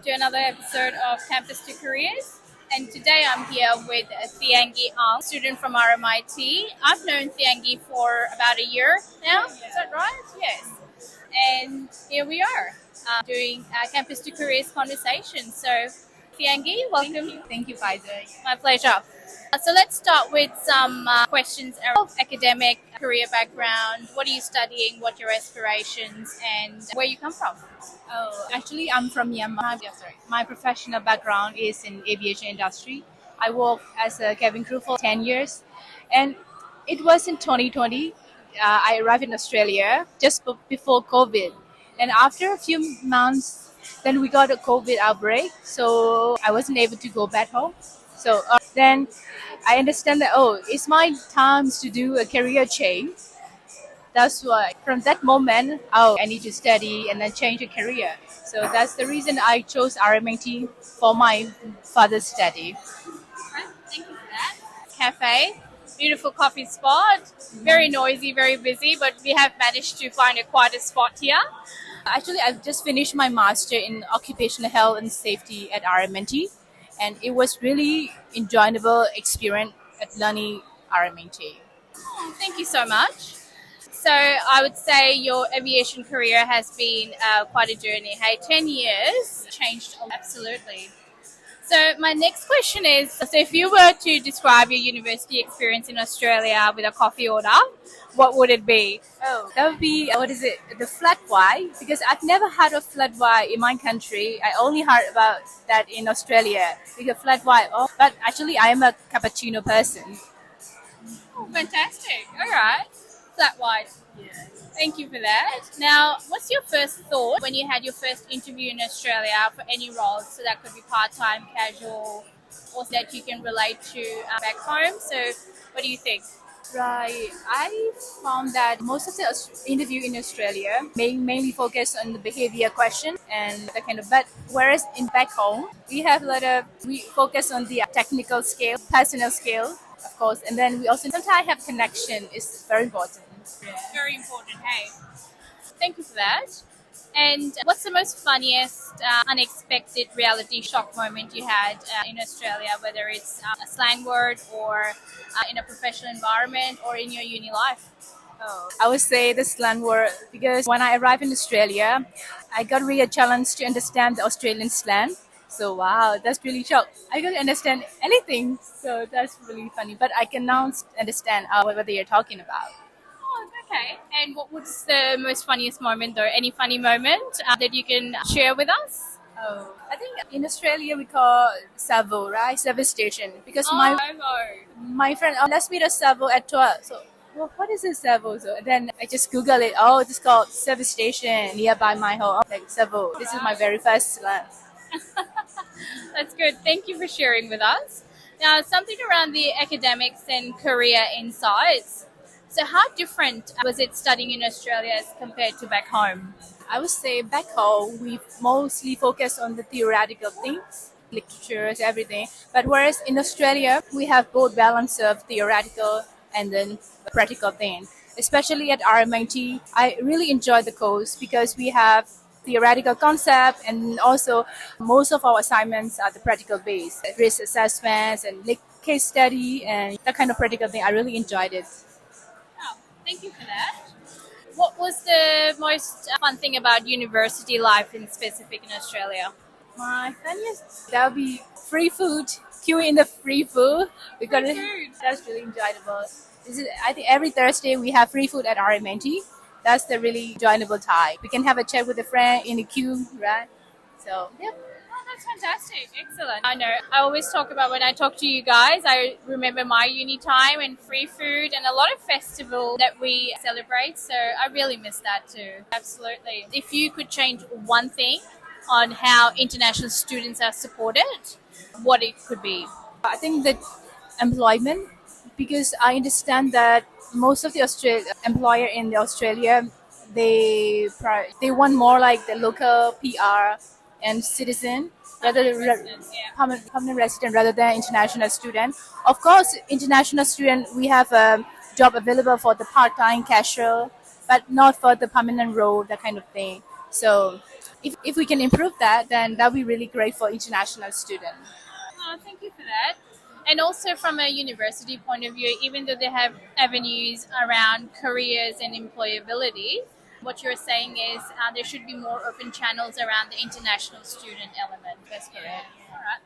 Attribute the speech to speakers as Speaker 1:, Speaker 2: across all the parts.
Speaker 1: To another episode of Campus to Careers. And today I'm here with Theingi Aung, student from RMIT. I've known Theingi for about a year now. Is that right? Yes. And here we are doing Campus to Careers conversation. So, Theingi, welcome.
Speaker 2: Thank you, Pfizer.
Speaker 1: My pleasure. So let's start with some questions of academic career background. What are you studying? What are your aspirations? And where you come from?
Speaker 2: Oh, actually, I'm from Myanmar. My professional background is in aviation industry. I worked as a cabin crew for 10 years. And it was in 2020. I arrived in Australia just before COVID. And after a few months, then we got a COVID outbreak. So I wasn't able to go back home. So then I understand that, it's my time to do a career change. That's why from that moment, I need to study and then change a career. So that's the reason I chose RMIT for my further study.
Speaker 1: Right, thank you for that. Cafe, beautiful coffee spot, very noisy, very busy, but we have managed to find a quieter spot here.
Speaker 2: Actually, I've just finished my master in Occupational Health and Safety at RMIT, and it was really enjoyable experience at learning RMIT.
Speaker 1: Oh, thank you so much. So I would say your aviation career has been quite a journey. Hey, 10 years changed absolutely. So my next question is, so if you were to describe your university experience in Australia with a coffee order, what would it be?
Speaker 2: Oh, that would be, the flat white, because I've never had a flat white in my country. I only heard about that in Australia, because flat white, but actually I am a cappuccino person.
Speaker 1: Oh, fantastic. All right. Flat white.
Speaker 2: Yeah.
Speaker 1: Thank you for that. Now, what's your first thought when you had your first interview in Australia for any roles? So that could be part-time, casual, or that you can relate to back home. So what do you think?
Speaker 2: Right. I found that most of the interview in Australia mainly focus on the behavior question and that kind of, but whereas in back home, we focus on the technical skill, personal skill, of course, and then we also sometimes have connection is very important.
Speaker 1: Yeah. Very important, hey. Thank you for that. And what's the most funniest, unexpected reality shock moment you had in Australia, whether it's a slang word or in a professional environment or in your uni life?
Speaker 2: Oh, I would say the slang word because when I arrived in Australia, I got really a challenge to understand the Australian slang. So wow, that's really shock. I don't understand anything, so that's really funny. But I can now understand what they are talking about.
Speaker 1: Oh, okay. And what was the most funniest moment, or any funny moment that you can share with us?
Speaker 2: Oh, I think in Australia we call Savo, right? Service station. Because my friend, let's meet at Savo at 12. So, what is a Savo? So then I just Google it. Oh, it's called service station nearby my home. Like Savo. This is my very first slang.
Speaker 1: That's good. Thank you for sharing with us. Now, something around the academics and career insights. So how different was it studying in Australia as compared to back home?
Speaker 2: I would say back home, we mostly focus on the theoretical things, literatures, everything. But whereas in Australia, we have both balance of theoretical and then practical thing. Especially at RMIT, I really enjoy the course because we have theoretical concept and also most of our assignments are the practical based, risk assessments and case study and that kind of practical thing. I really enjoyed it.
Speaker 1: Oh, thank you for that. What was the most fun thing about university life in specific in Australia?
Speaker 2: My funniest, that would be free food, queuing in the free food because
Speaker 1: Free food.
Speaker 2: that's really enjoyable. I think every Thursday we have free food at RMIT. That's the really enjoyable time. We can have a chat with a friend in the queue, right? So, yeah.
Speaker 1: Oh, that's fantastic. Excellent. I know. I always talk about when I talk to you guys, I remember my uni time and free food and a lot of festival that we celebrate. So I really miss that too. Absolutely. If you could change one thing on how international students are supported, what it could be?
Speaker 2: I think that employment, because I understand that most of the employer in Australia, they want more like the local PR and citizen rather than permanent resident rather than international student. Of course, international student we have a job available for the part-time casual, but not for the permanent role, that kind of thing. So if we can improve that, then that would be really great for international students.
Speaker 1: Oh, thank you for that. And also from a university point of view, even though they have avenues around careers and employability, what you're saying is there should be more open channels around the international student element.
Speaker 2: That's correct.
Speaker 1: All right.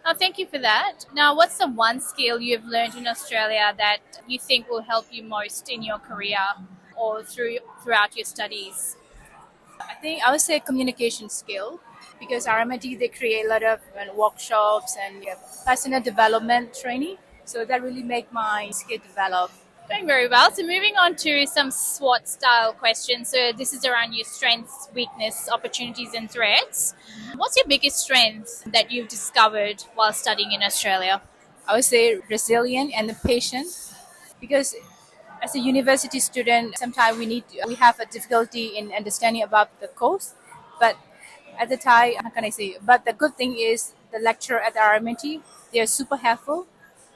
Speaker 1: Oh, thank you for that. Now, what's the one skill you've learned in Australia that you think will help you most in your career or throughout your studies?
Speaker 2: I think I would say communication skill, because RMIT they create a lot of workshops and personal development training. So that really make my skill develop.
Speaker 1: Doing very well. So moving on to some SWOT style questions. So this is around your strengths, weakness, opportunities and threats. What's your biggest strength that you've discovered while studying in Australia?
Speaker 2: I would say resilient and patient, because as a university student, sometimes we have a difficulty in understanding about the course, but at the time, how can I say? But the good thing is the lecturer at the RMIT, they are super helpful.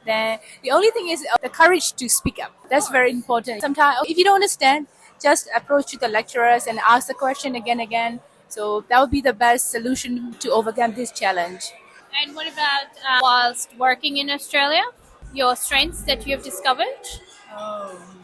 Speaker 2: Then the only thing is the courage to speak up. That's very important. Sometimes if you don't understand, just approach to the lecturers and ask the question again. So that would be the best solution to overcome this challenge.
Speaker 1: And what about whilst working in Australia? Your strengths that you have discovered?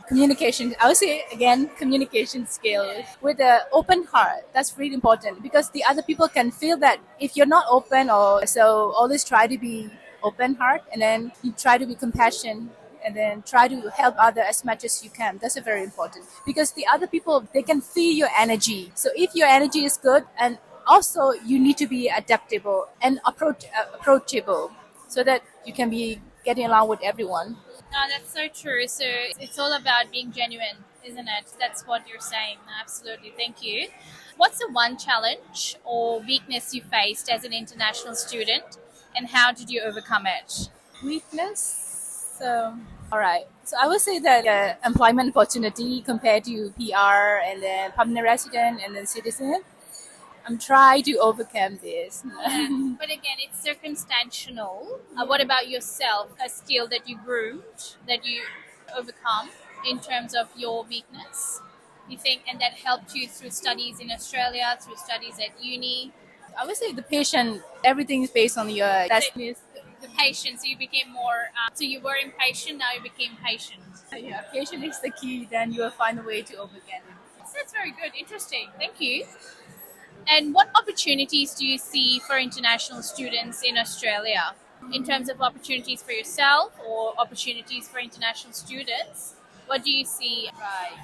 Speaker 2: Communication, I would say again, communication skills with an open heart. That's really important, because the other people can feel that if you're not open, or so always try to be open heart, and then you try to be compassionate, and then try to help other as much as you can. That's a very important, because the other people, they can feel your energy. So if your energy is good, and also you need to be adaptable and approachable, so that you can be getting along with everyone.
Speaker 1: No, that's so true. So it's all about being genuine, isn't it? That's what you're saying. Absolutely. Thank you. What's the one challenge or weakness you faced as an international student, and how did you overcome it?
Speaker 2: Weakness. All right. So I would say that employment opportunity compared to PR and then permanent resident and then citizen, I'm trying to overcome this.
Speaker 1: Yeah. But again, it's circumstantial. What about yourself? A skill that you groomed, that you overcome in terms of your weakness, you think, and that helped you through studies in Australia, through studies at uni?
Speaker 2: I would say the patient, everything is based on your that's
Speaker 1: The patience, so you became more, so you were impatient, now you became patient.
Speaker 2: yeah, patient is the key, then you will find a way to overcome it.
Speaker 1: That's very good. Interesting. Thank you. And what opportunities do you see for international students in Australia in terms of opportunities for yourself or opportunities for international students? What do you see?
Speaker 2: Right.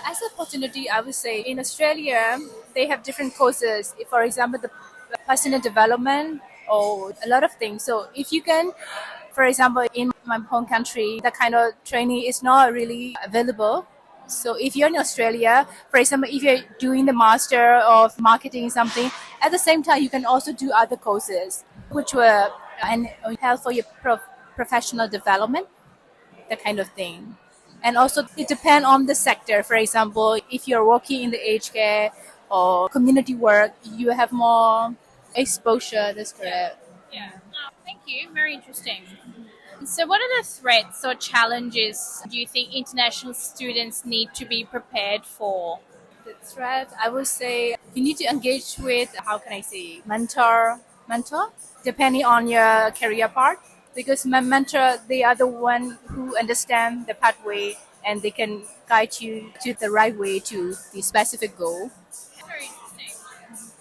Speaker 2: As an opportunity, I would say in Australia, they have different courses. For example, the personal development or a lot of things. So if you can, for example, in my home country, that kind of training is not really available. So if you're in Australia, for example, if you're doing the master of marketing something, at the same time, you can also do other courses, which will and help for your professional development, that kind of thing. And also it depends on the sector. For example, if you're working in the aged care or community work, you have more exposure. That's correct.
Speaker 1: Yeah. Oh, thank you. Very interesting. So, what are the threats or challenges do you think international students need to be prepared for?
Speaker 2: The threat, I would say, you need to engage with, how can I say, mentor, depending on your career path. Because my mentor, they are the one who understand the pathway, and they can guide you to the right way to the specific goal.
Speaker 1: Very interesting.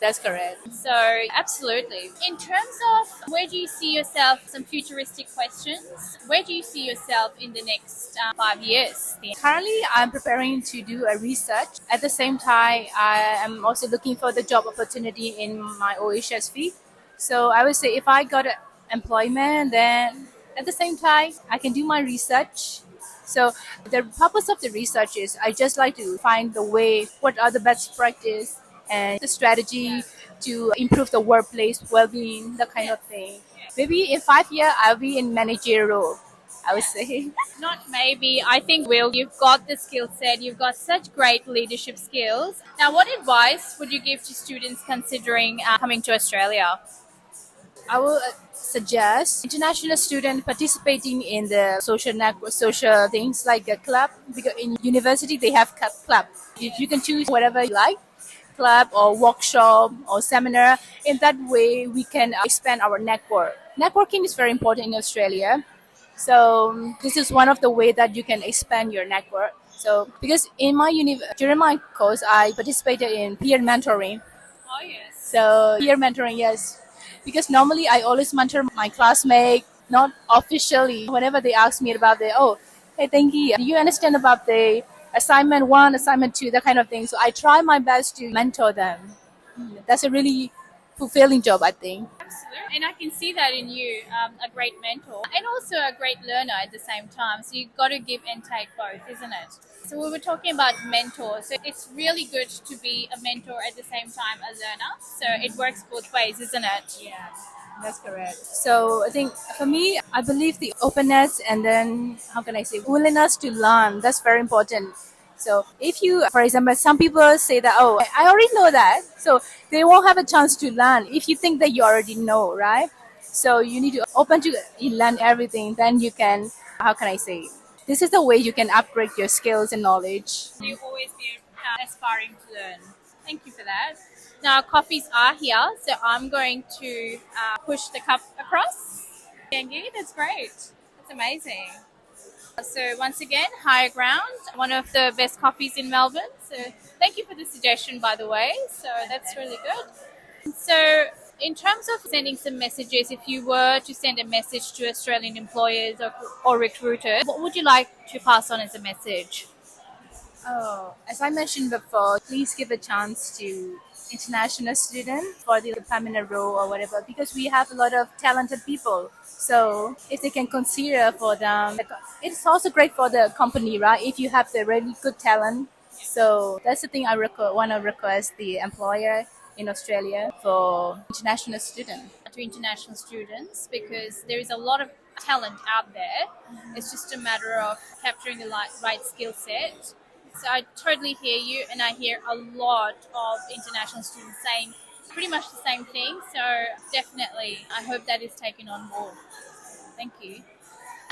Speaker 2: That's correct.
Speaker 1: So, absolutely. In terms of where do you see yourself, some futuristic questions, where do you see yourself in the next 5 years?
Speaker 2: Currently, I'm preparing to do a research. At the same time, I am also looking for the job opportunity in my OH&S field. So I would say if I got employment, then at the same time, I can do my research. So the purpose of the research is I just like to find the way, what are the best practice and the strategy to improve the workplace well-being, that kind of thing. Maybe in 5 years, I'll be in managerial, I would say.
Speaker 1: Not maybe. I think, Will, you've got the skill set. You've got such great leadership skills. Now, what advice would you give to students considering coming to Australia?
Speaker 2: I will suggest international students participating in the social things like a club, because in university they have club. You can choose whatever you like. club or workshop or seminar. In that way, we can expand our network. Networking is very important in Australia. So this is one of the way that you can expand your network. So because in my during my course, I participated in peer mentoring.
Speaker 1: Oh, yes.
Speaker 2: So peer mentoring, yes, because normally I always mentor my classmate, not officially. Whenever they ask me about hey, Theingi, do you understand about the assignment one, assignment two, that kind of thing. So I try my best to mentor them. That's a really fulfilling job, I think.
Speaker 1: Absolutely. And I can see that in you, a great mentor and also a great learner at the same time. So you've got to give and take both, isn't it? So we were talking about mentors. So it's really good to be a mentor at the same time a learner. So it works both ways, isn't it?
Speaker 2: Yeah, that's correct. So I think for me, I believe the openness and then, how can I say, willingness to learn, that's very important. So if you, for example, some people say that, oh, I already know that. So they won't have a chance to learn if you think that you already know, right? So you need to open to learn everything. Then you can, how can I say, this is the way you can upgrade your skills and knowledge.
Speaker 1: You always be aspiring to learn. Thank you for that. Now coffees are here, so I'm going to push the cup across. Theingi, that's great. That's amazing. So once again, Higher Ground, one of the best coffees in Melbourne. So thank you for the suggestion, by the way. So that's really good. So in terms of sending some messages, if you were to send a message to Australian employers or recruiters, what would you like to pass on as a message?
Speaker 2: Oh, as I mentioned before, please give a chance to international students for the permanent role or whatever, because we have a lot of talented people. So if they can consider for them, it's also great for the company, right? If you have the really good talent. So that's the thing I want to request the employer in Australia for international students.
Speaker 1: To international students, because there is a lot of talent out there. It's just a matter of capturing the right skill set. So I totally hear you, and I hear a lot of international students saying pretty much the same thing. So definitely, I hope that is taken on board. Thank you.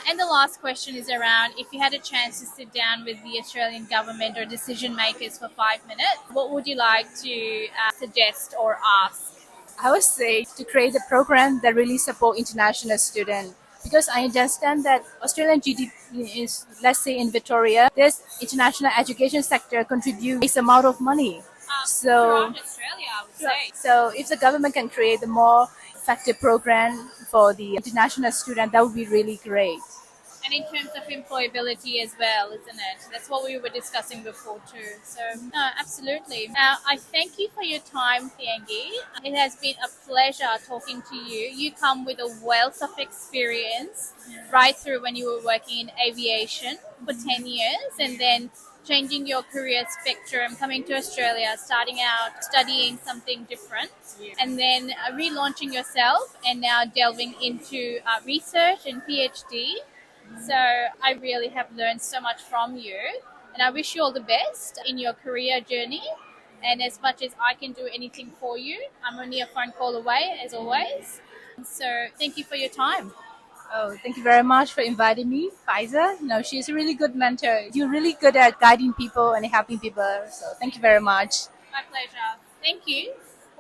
Speaker 1: And the last question is around, if you had a chance to sit down with the Australian government or decision makers for 5 minutes, what would you like to suggest or ask?
Speaker 2: I would say to create a program that really support international students, because I understand that Australian GDP is, let's say in Victoria, this international education sector contributes a amount of money.
Speaker 1: Throughout Australia, I would say.
Speaker 2: So if the government can create a more effective program for the international student, that would be really great.
Speaker 1: And in terms of employability as well, isn't it? That's what we were discussing before too. So, no, absolutely. Now, I thank you for your time, Theingi. It has been a pleasure talking to you. You come with a wealth of experience right through when you were working in aviation for 10 years and then changing your career spectrum, coming to Australia, starting out studying something different, and then relaunching yourself and now delving into research and PhD. So I really have learned so much from you, and I wish you all the best in your career journey. And as much as I can do anything for you, I'm only a phone call away, as always. So thank you for your time.
Speaker 2: Oh, thank you very much for inviting me, Faiza. No, she's a really good mentor. You're really good at guiding people and helping people. So thank you very much.
Speaker 1: My pleasure. Thank you.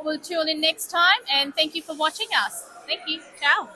Speaker 1: We'll tune in next time, and thank you for watching us. Thank you. Ciao.